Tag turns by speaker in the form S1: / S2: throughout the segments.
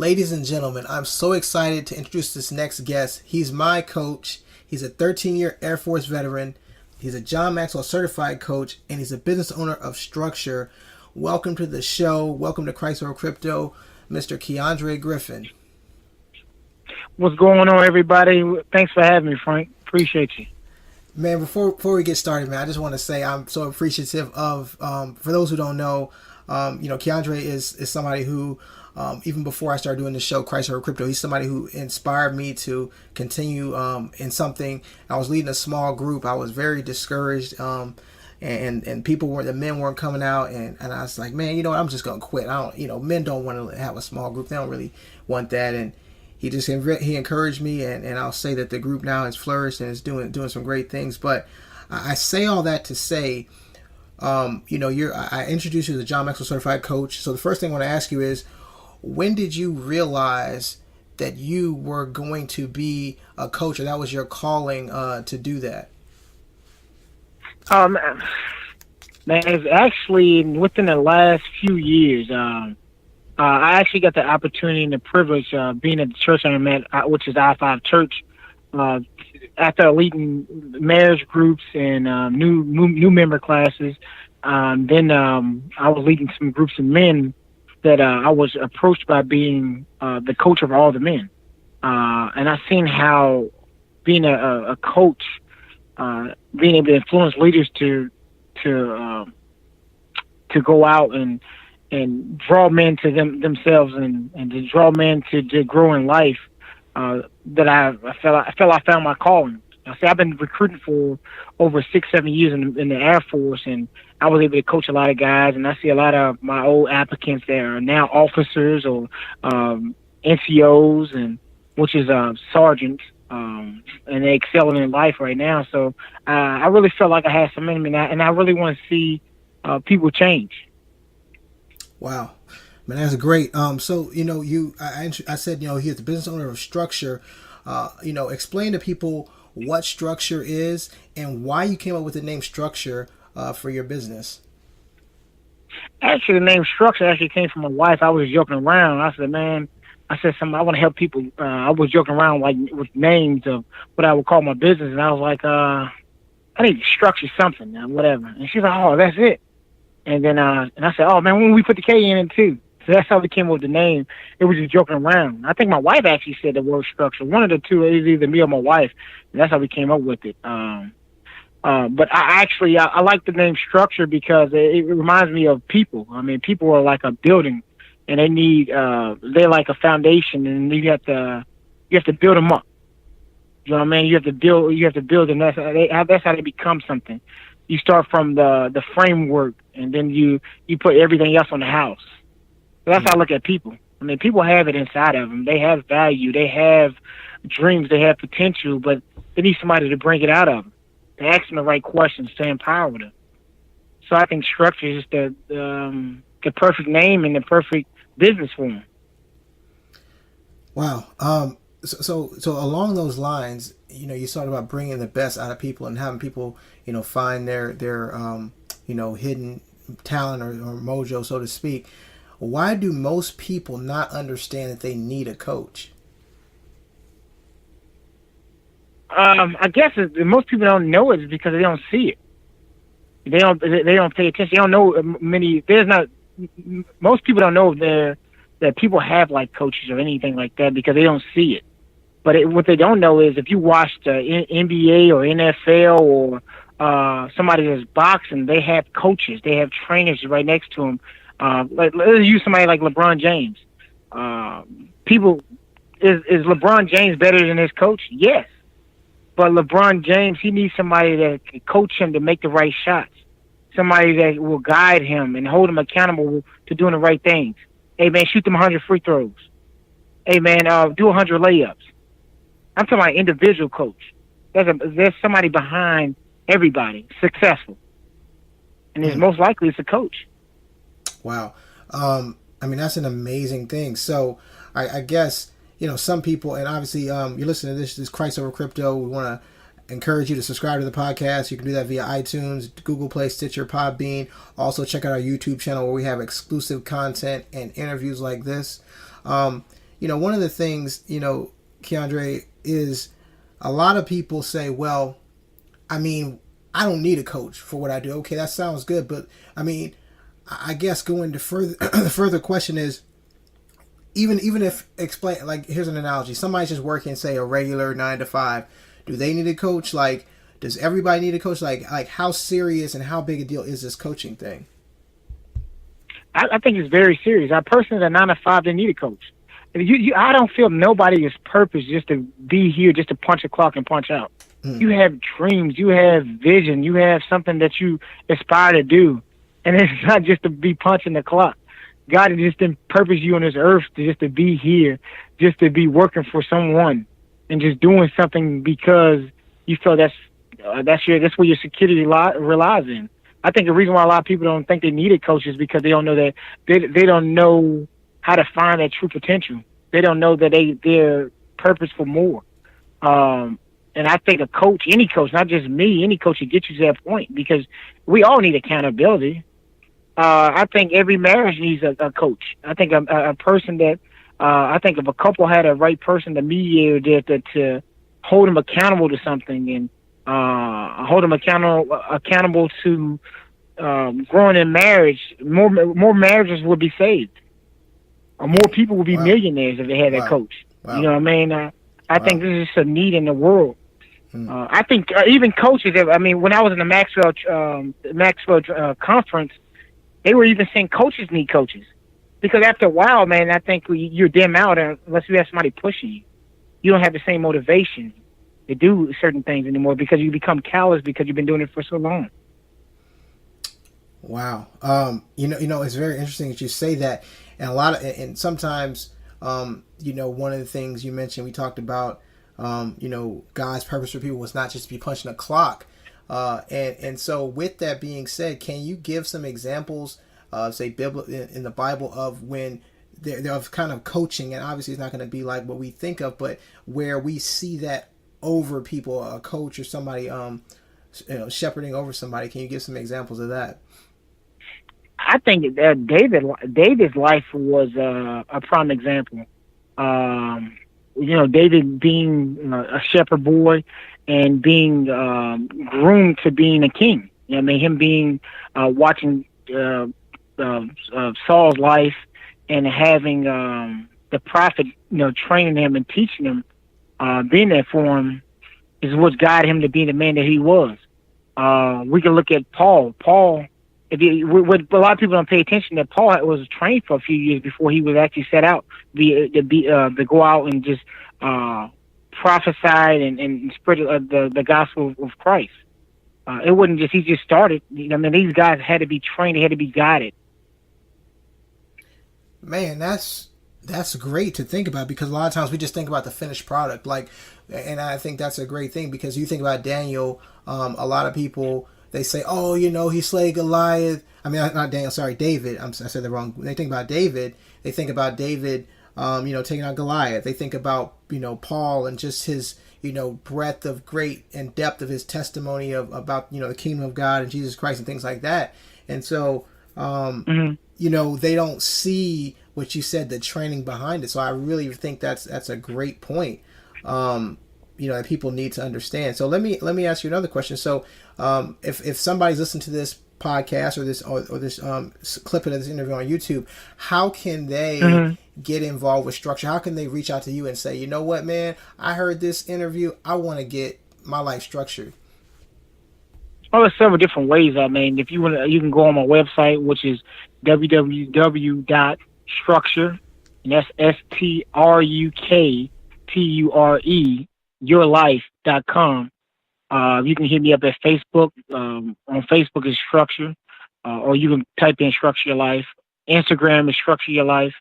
S1: Ladies and gentlemen, I'm so excited to introduce this next guest. He's my coach. He's a 13-year Air Force veteran. He's a John Maxwell certified coach, and he's a business owner of Strukture. Welcome to the show. Welcome to Christ Over Crypto, Mr. Keundra Griffin.
S2: What's going on, everybody? Thanks for having me, Frank. Appreciate you.
S1: Man, before we get started, man, I just want to say I'm so appreciative of, for those who don't know, Keundra is somebody who, even before I started doing the show, Christ Over Crypto, he's somebody who inspired me to continue in something. I was leading a small group. I was very discouraged, and the men weren't coming out, and I was like, man, I'm just gonna quit. Men don't want to have a small group. They don't really want that. And he encouraged me, and I'll say that the group now has flourished and is doing some great things. But I say all that to say, I introduced you as a John Maxwell certified coach. So the first thing I want to ask you is, when did you realize that you were going to be a coach, or that was your calling to do that?
S2: Man, it's actually within the last few years. I actually got the opportunity and the privilege of being at the church I'm at, which is I-5 Church. After leading marriage groups and new member classes, then I was leading some groups of men that I was approached by being the coach of all the men. And I seen how being a coach, being able to influence leaders to go out and draw men to themselves and to draw men to grow in life, that I felt I found my calling. I've been recruiting for over 6-7 years in the Airforce, and I was able to coach a lot of guys, and I see a lot of my old applicants that are now officers or NCOs, and which is sergeants, and they're excelling in life right now. So I really felt like I had some in me, and I really want to see people change.
S1: Wow, man, that's great. So I said he's the business owner of Strukture. Explain to people what Strukture is and why you came up with the name Strukture for your business.
S2: Actually, the name Strukture actually came from my wife. I was joking around. I said something. I want to help people. I was joking around with names of what I would call my business, and I was like, I need to structure something, whatever. And she's like, oh, that's it. And then and I said, oh, man, when we put the K in it, too. So that's how we came up with the name. It was just joking around. I think my wife actually said the word structure. One of the two, is either me or my wife. And that's how we came up with it. But I like the name Strukture because it reminds me of people. I mean, people are like a building, and they're like a foundation, and you have to build them up. You know what I mean? You have to build them. That's how they become something. You start from the framework, and then you put everything else on the house. So that's how I look at people. I mean, people have it inside of them. They have value. They have dreams. They have potential, but they need somebody to bring it out of them. They ask them the right questions to empower them. So I think Strukture is the perfect name and the perfect business for them.
S1: Wow. So along those lines, you talked about bringing the best out of people and having people, find their hidden talent or mojo, so to speak. Why do most people not understand that they need a coach?
S2: I guess most people don't know it because they don't see it. They don't pay attention. They don't know most people don't know that people have like coaches or anything like that because they don't see it. But what they don't know is if you watch the NBA or NFL or somebody that's boxing, they have coaches. They have trainers right next to them. Let's use somebody like LeBron James. Is LeBron James better than his coach? Yes. But LeBron James, he needs somebody that can coach him to make the right shots. Somebody that will guide him and hold him accountable to doing the right things. Hey, man, shoot them 100 free throws. Hey, man, do 100 layups. I'm talking about individual coach. There's somebody behind everybody successful. And it's most likely it's a coach.
S1: Wow. That's an amazing thing. So I guess, some people, and obviously you're listening to this Christ Over Crypto. We want to encourage you to subscribe to the podcast. You can do that via iTunes, Google Play, Stitcher, Podbean. Also check out our YouTube channel where we have exclusive content and interviews like this. one of the things, Keundra, is a lot of people say, well, I mean, I don't need a coach for what I do. Okay, that sounds good, but I mean, I guess going to further, the further question is, even if explain, like, here's an analogy: somebody's just working, say, a regular 9 to 5. Do they need a coach? Like, does everybody need a coach? Like how serious and how big a deal is this coaching thing?
S2: I think it's very serious. I personally, at 9 to 5, they need a coach. I don't feel nobody is purpose just to be here, just to punch a clock and punch out. You have dreams, you have vision, you have something that you aspire to do, and it's not just to be punching the clock. God has just purposed you on this earth to be here, just to be working for someone, and just doing something because you feel that's where your security relies in. I think the reason why a lot of people don't think they need a coach is because they don't know that they don't know how to find that true potential. They don't know that they're purpose for more. And I think a coach, any coach, not just me, any coach should get you to that point, because we all need accountability. I think every marriage needs a coach. I think a person that, I think if a couple had a right person, the mediator, to hold them accountable to something, and hold them accountable to growing in marriage, more marriages would be saved. Or more people would be millionaires if they had that coach. Wow. You know what I mean? I think this is a need in the world. I think even coaches, I mean, when I was in the Maxwell conference, they were even saying coaches need coaches. Because after a while, man, I think you're dim out unless you have somebody pushing you. You don't have the same motivation to do certain things anymore because you become callous because you've been doing it for so long.
S1: Wow. It's very interesting that you say that. And sometimes, one of the things you mentioned, we talked about, God's purpose for people was not just to be punching a clock. And so with that being said, can you give some examples of, say, in the Bible of when they're of kind of coaching, and obviously it's not going to be like what we think of, but where we see that over people, a coach or somebody, shepherding over somebody. Can you give some examples of that?
S2: I think David's life was a prime example. David being a shepherd boy and being groomed to being a king. I mean, him being watching Saul's life and having the prophet, training him and teaching him, being there for him, is what guided him to be the man that he was. We can look at Paul. What a lot of people don't pay attention, that Paul was trained for a few years before he was actually set out to go out and just prophesy and spread the gospel of Christ. It wasn't just he just started. These guys had to be trained. They had to be guided.
S1: Man, that's great to think about, because a lot of times we just think about the finished product. And I think that's a great thing, because you think about Daniel. A lot of people, they say, oh, he slayed Goliath. I mean, not Daniel, sorry, David. I said that wrong. When they think about David, taking out Goliath. They think about, Paul and just his, breadth of great and depth of his testimony about, the kingdom of God and Jesus Christ and things like that. And so, they don't see what you said, the training behind it. So I really think that's a great point. That people need to understand. So let me ask you another question. So, if somebody's listening to this podcast or this clip of this interview on YouTube, how can they get involved with Strukture? How can they reach out to you and say, you know what, man, I heard this interview, I want to get my life structured?
S2: Well, there's several different ways. I mean, if you want, you can go on my website, which is www.strukture, and that's STRUKTURE, yourlife.com. You can hit me up at Facebook. On Facebook is Strukture, or you can type in Strukture Your Life. Instagram is Strukture Your Life.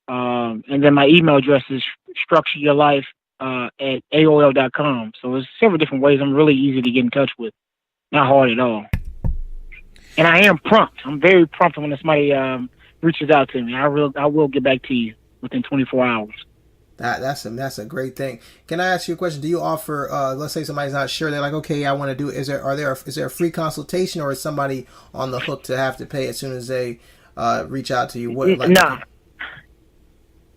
S2: And then my email address is structureyourlife at AOL.com. So there's several different ways. I'm really easy to get in touch with. Not hard at all. And I am prompt. I'm very prompt when somebody reaches out to me. I will get back to you within 24 hours.
S1: That's a great thing. Can I ask you a question? Do you offer, let's say somebody's not sure, they're like, okay, I want to do it. Is there a free consultation, or is somebody on the hook to have to pay as soon as they reach out to you?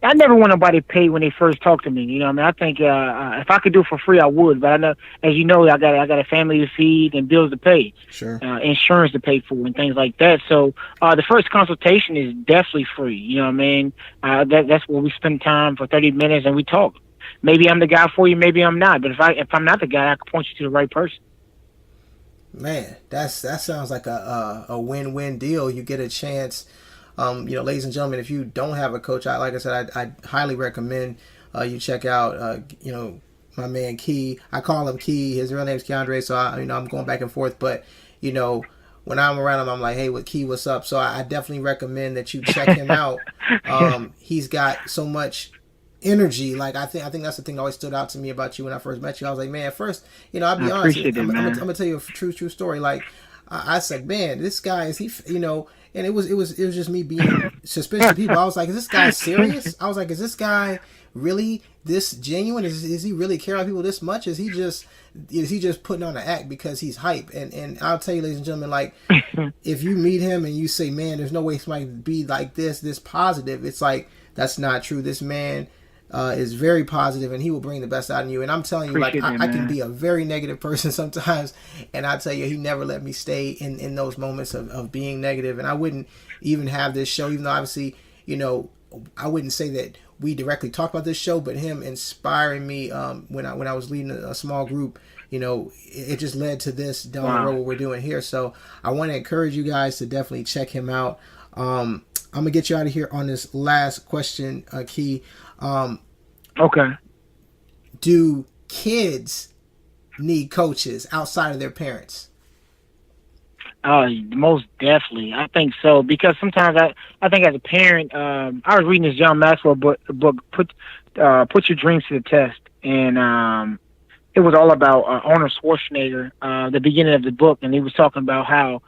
S2: I never want nobody to pay when they first talk to me. You know, what I mean, I think if I could do it for free, I would. But I know, as you know, I got a family to feed and bills to pay,
S1: Sure.
S2: Insurance to pay for, and things like that. So the first consultation is definitely free. You know what I mean? That's where we spend time for 30 minutes and we talk. Maybe I'm the guy for you, maybe I'm not. But if I'm not the guy, I can point you to the right person.
S1: Man, that sounds like a win-win deal. You get a chance. Ladies and gentlemen, if you don't have a coach, like I said, I highly recommend you check out, my man Key. I call him Key. His real name is Keundra, so I'm going back and forth. But when I'm around him, I'm like, hey, with Key, what's up? So I definitely recommend that you check him out. He's got so much energy. Like I think that's the thing that always stood out to me about you when I first met you. I was like, man, at first, I'll be honest. I'm gonna tell you a true story. Like I said, man, this guy and it was just me being suspicious of people. I was like, is this guy serious? I was like, is this guy really this genuine? Is he really care about people this much? Is he just putting on an act because he's hype? And I'll tell you, ladies and gentlemen, like if you meet him and you say, man, there's no way somebody can be like this positive, it's like that's not true. This man is very positive, and he will bring the best out in you. And I'm telling you, I can be a very negative person sometimes, and I tell you, he never let me stay in those moments of being negative. And I wouldn't even have this show, even though obviously, I wouldn't say that we directly talk about this show, but him inspiring me when I was leading a small group, it just led to this down the road what we're doing here. So I want to encourage you guys to definitely check him out. I'm gonna get you out of here on this last question, Key.
S2: Okay.
S1: Do kids need coaches outside of their parents?
S2: Most definitely. I think so, because sometimes I think as a parent, I was reading this John Maxwell book, Put Your Dreams to the Test, and it was all about Arnold Schwarzenegger, the beginning of the book, and he was talking about how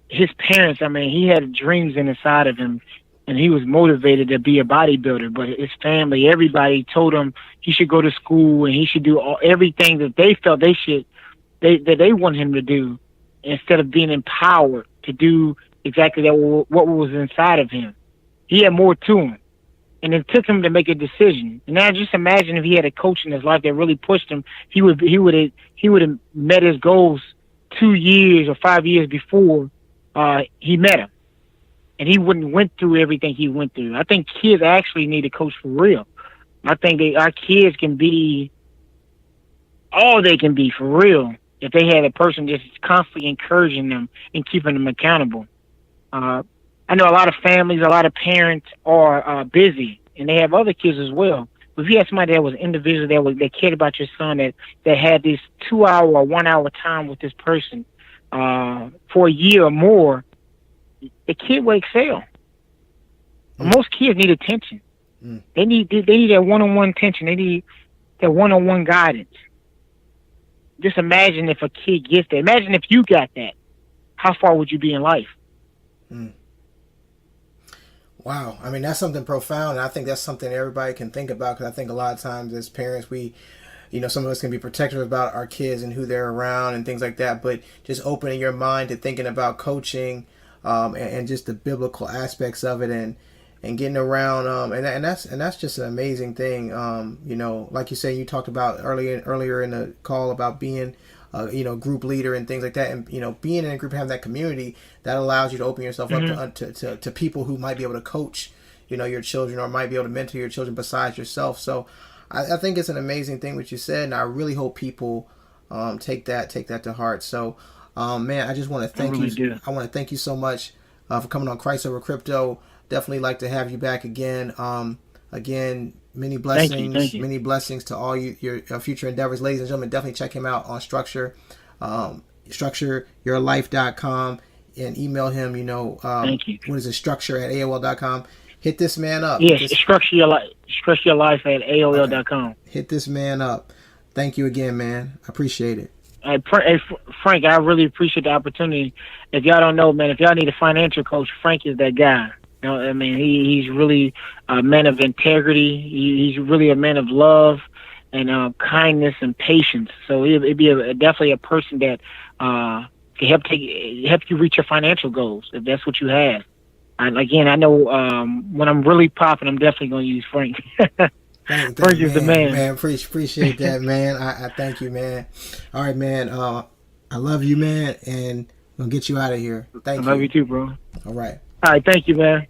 S2: his parents, he had dreams inside of him, and he was motivated to be a bodybuilder, but his family, everybody told him he should go to school and he should do everything that they felt they want him to do, instead of being empowered to do exactly what was inside of him. He had more to him, and it took him to make a decision. And now just imagine if he had a coach in his life that really pushed him, he would have met his goals 2 years or 5 years before he met him. And he wouldn't went through everything he went through. I think kids actually need a coach for real. I think our kids can be all they can be for real if they had a person just constantly encouraging them and keeping them accountable. I know a lot of families, a lot of parents are busy, and they have other kids as well. But if you had somebody that was individual, that cared about your son, that had this 2 hour or 1 hour time with this person for a year or more, the kid will excel. Most kids need attention. They need that one-on-one attention. They need that one-on-one guidance. Just imagine if a kid gets that. Imagine if you got that. How far would you be in life?
S1: Wow. That's something profound, and I think that's something everybody can think about, because I think a lot of times as parents, we, some of us can be protective about our kids and who they're around and things like that, but just opening your mind to thinking about coaching and just the biblical aspects of it, and getting around and that's just an amazing thing. Like you say, you talked about earlier in the call about being group leader and things like that, and being in a group, having that community that allows you to open yourself up to people who might be able to coach your children, or might be able to mentor your children besides yourself. So I think it's an amazing thing what you said, and I really hope people take that to heart. So man, I just want to thank you. I want to thank you so much for coming on Christ Over Crypto. Definitely like to have you back again. Again, many blessings.
S2: Thank you.
S1: Many blessings to all your future endeavors. Ladies and gentlemen, definitely check him out on Strukture, structureyourlife.com, and email him,
S2: thank you.
S1: What is it, structure@aol.com. Hit this man up.
S2: Yes, Structure Your Life at AOL.com.
S1: Okay. Hit this man up. Thank you again, man. I appreciate it.
S2: Hey, Frank, I really appreciate the opportunity. If y'all don't know, man, if y'all need a financial coach, Frank is that guy. He's really a man of integrity. He's really a man of love and kindness and patience. So it'd be definitely a person that can help you reach your financial goals, if that's what you have. again, I know when I'm really popping, I'm definitely gonna use Frank. Frank is the man.
S1: Man, appreciate that, man. I thank you, man. All right, man. I love you, man, and we'll get you out of here. Thank you.
S2: I love you too, bro.
S1: All right.
S2: All right, thank you, man.